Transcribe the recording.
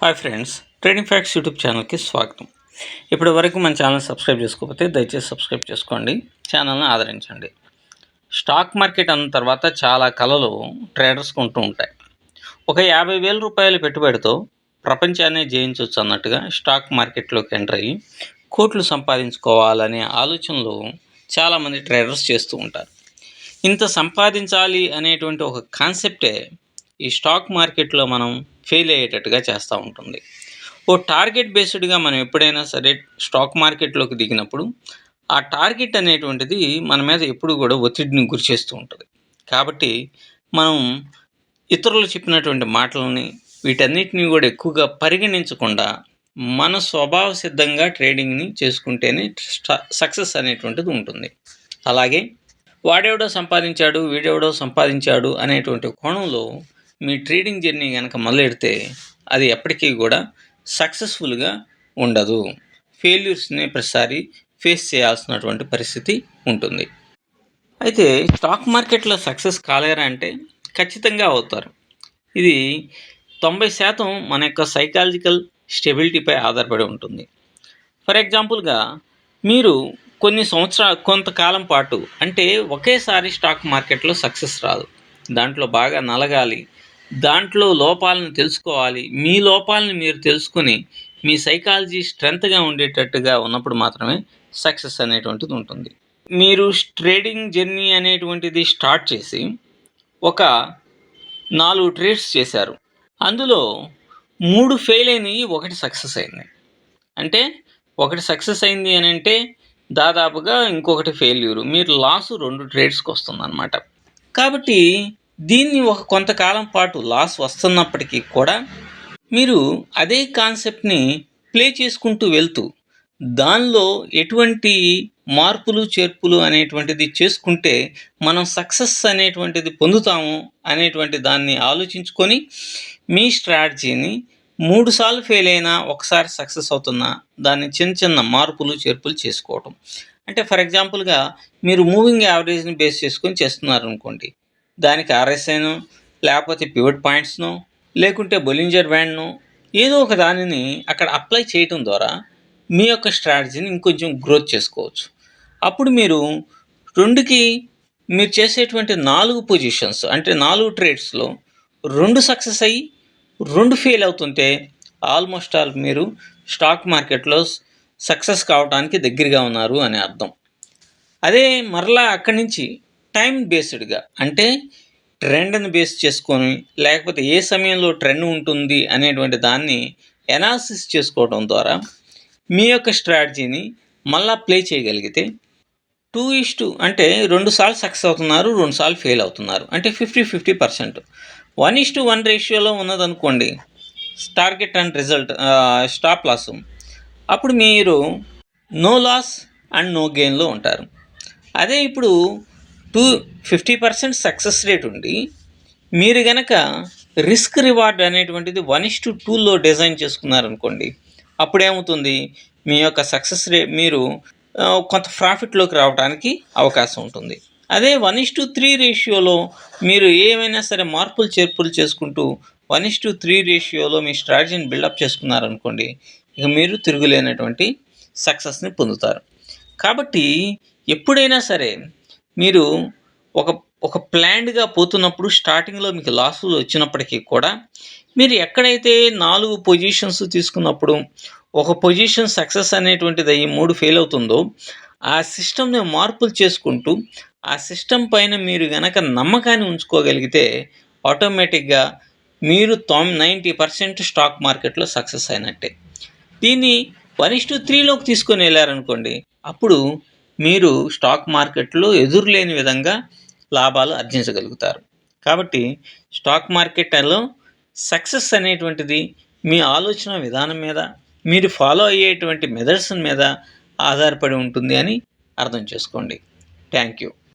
Hi friends, trading facts YouTube ఛానల్కి స్వాగతం. ఇప్పటి వరకు మన ఛానల్ సబ్స్క్రైబ్ చేసుకోకపోతే దయచేసి సబ్స్క్రైబ్ చేసుకోండి, ఛానల్ని ఆదరించండి. స్టాక్ మార్కెట్ అన్న తర్వాత చాలా కళలు ట్రేడర్స్కి ఉంటూ ఉంటాయి. ఒక 50,000 రూపాయల పెట్టుబడితో ప్రపంచాన్ని జయించవచ్చు అన్నట్టుగా స్టాక్ మార్కెట్లోకి ఎంటర్ అయ్యి కోట్లు సంపాదించుకోవాలనే ఆలోచనలు చాలామంది ట్రేడర్స్ చేస్తూ ఉంటారు. ఇంత సంపాదించాలి అనేటువంటి ఒక కాన్సెప్టే ఈ స్టాక్ మార్కెట్లో మనం ఫెయిల్ అయ్యేటట్టుగా చేస్తూ ఉంటుంది. ఓ టార్గెట్ బేస్డ్గా మనం ఎప్పుడైనా సరే స్టాక్ మార్కెట్లోకి దిగినప్పుడు ఆ టార్గెట్ అనేటువంటిది మన మీద ఎప్పుడు కూడా ఒత్తిడిని గురి చేస్తూ ఉంటుంది. కాబట్టి మనం ఇతరులు చెప్పినటువంటి మాటలని వీటన్నిటిని కూడా ఎక్కువగా పరిగణించకుండా మన స్వభావ సిద్ధంగా ట్రేడింగ్ని చేసుకుంటేనే సక్సెస్ అనేటువంటిది ఉంటుంది. అలాగే వాడెవడో సంపాదించాడు, వీడెవడో సంపాదించాడు అనేటువంటి కోణంలో మీ ట్రేడింగ్ జర్నీ కనుక మొదలెడితే అది ఎప్పటికీ కూడా సక్సెస్ఫుల్గా ఉండదు. ఫెయిల్యూర్స్ని ప్రతిసారి ఫేస్ చేయాల్సినటువంటి పరిస్థితి ఉంటుంది. అయితే స్టాక్ మార్కెట్లో సక్సెస్ కాలేరా అంటే ఖచ్చితంగా అవుతారు. ఇది 90% మన యొక్క సైకాలజికల్ స్టెబిలిటీపై ఆధారపడి ఉంటుంది. ఫర్ ఎగ్జాంపుల్గా మీరు కొంతకాలం పాటు అంటే ఒకేసారి స్టాక్ మార్కెట్లో సక్సెస్ రాదు. దాంట్లో బాగా నలగాలి, దాంట్లో లోపాలను తెలుసుకోవాలి. మీ లోపాలను మీరు తెలుసుకొని మీ సైకాలజీ స్ట్రెంత్గా ఉండేటట్టుగా ఉన్నప్పుడు మాత్రమే సక్సెస్ అనేటువంటిది ఉంటుంది. మీరు ట్రేడింగ్ జర్నీ అనేటువంటిది స్టార్ట్ చేసి ఒక 4 ట్రేడ్స్ చేశారు. అందులో 3 ఫెయిల్ అయినాయి, 1 సక్సెస్ అయింది. అంటే ఒకటి సక్సెస్ అయింది అని అంటే దాదాపుగా ఇంకొకటి ఫెయిల్యూరు. మీరు లాసు 2 ట్రేడ్స్కి వస్తుందన్నమాట. కాబట్టి దీన్ని కొంతకాలం పాటు లాస్ వస్తున్నప్పటికీ కూడా మీరు అదే కాన్సెప్ట్ని ప్లే చేసుకుంటూ వెళ్తూ దానిలో ఎటువంటి మార్పులు చేర్పులు అనేటువంటిది చేసుకుంటే మనం సక్సెస్ అనేటువంటిది పొందుతాము అనేటువంటి దాన్ని ఆలోచించుకొని మీ స్ట్రాటజీని 3 సార్లు ఫెయిల్ అయినా ఒకసారి సక్సెస్ అవుతున్నా దాన్ని చిన్న చిన్న మార్పులు చేర్పులు చేసుకోవటం. అంటే ఫర్ ఎగ్జాంపుల్గా మీరు మూవింగ్ యావరేజ్ని బేస్ చేసుకొని చేస్తున్నారు అనుకోండి, దానికి ఆర్ఎస్ఐనో లేకపోతే పివట్ పాయింట్స్నో లేకుంటే బొలింజర్ బ్యాండ్నో ఏదో ఒక దానిని అక్కడ అప్లై చేయటం ద్వారా మీ యొక్క స్ట్రాటజీని ఇంకొంచెం గ్రోత్ చేసుకోవచ్చు. అప్పుడు మీరు మీరు చేసేటువంటి 4 పొజిషన్స్ అంటే 4 ట్రేడ్స్లో 2 సక్సెస్ అయ్యి 2 ఫెయిల్ అవుతుంటే ఆల్మోస్ట్ ఆల్ మీరు స్టాక్ మార్కెట్లో సక్సెస్ కావడానికి దగ్గరగా ఉన్నారు అని అర్థం. అదే మరలా అక్కడి నుంచి టైం బేస్డ్గా అంటే ట్రెండ్ని బేస్ చేసుకొని లేకపోతే ఏ సమయంలో ట్రెండ్ ఉంటుంది అనేటువంటి దాన్ని ఎనాలిసిస్ చేసుకోవడం ద్వారా మీ యొక్క స్ట్రాటజీని మళ్ళా ప్లే చేయగలిగితే 2:2 అంటే 2 సార్లు సక్సెస్ అవుతున్నారు, 2 సార్లు ఫెయిల్ అవుతున్నారు అంటే 50-50%. 1:1 రేషియోలో ఉన్నదనుకోండి target and result stop loss, అప్పుడు మీరు నో లాస్ అండ్ నో గెయిన్లో ఉంటారు. అదే ఇప్పుడు 50% సక్సెస్ రేట్ ఉండి మీరు కనుక రిస్క్ రివార్డ్ అనేటువంటిది 1:2లో డిజైన్ చేసుకున్నారనుకోండి, అప్పుడేమవుతుంది, మీ యొక్క సక్సెస్ రేట్ మీరు కొంత ప్రాఫిట్లోకి రావడానికి అవకాశం ఉంటుంది. అదే 1:3 రేషియోలో మీరు ఏమైనా సరే మార్పులు చేర్పులు చేసుకుంటూ 1:3 రేషియోలో మీ స్ట్రాటజీని బిల్డప్ చేసుకున్నారనుకోండి, ఇక మీరు తిరుగులేనటువంటి సక్సెస్ని పొందుతారు. కాబట్టి ఎప్పుడైనా సరే మీరు ఒక ప్లాన్డ్గా పోతున్నప్పుడు స్టార్టింగ్లో మీకు లాసులు వచ్చినప్పటికీ కూడా మీరు ఎక్కడైతే 4 పొజిషన్స్ తీసుకున్నప్పుడు ఒక పొజిషన్ సక్సెస్ అనేటువంటిది అయ్యి 3 ఫెయిల్ అవుతుందో ఆ సిస్టమ్ని మార్పులు చేసుకుంటూ ఆ సిస్టమ్ పైన మీరు కనుక నమ్మకాన్ని ఉంచుకోగలిగితే ఆటోమేటిక్గా మీరు 90% స్టాక్ మార్కెట్లో సక్సెస్ అయినట్టే. దీన్ని 1:3లోకి తీసుకొని వెళ్ళారనుకోండి, అప్పుడు మీరు స్టాక్ మార్కెట్లో ఎదురులేని విధంగా లాభాలు ఆర్జించగలుగుతారు. కాబట్టి స్టాక్ మార్కెట్లో సక్సెస్ అనేటువంటిది మీ ఆలోచన విధానం మీద, మీరు ఫాలో అయ్యేటువంటి మెథడ్స్ మీద ఆధారపడి ఉంటుంది అని అర్థం చేసుకోండి. Thank you.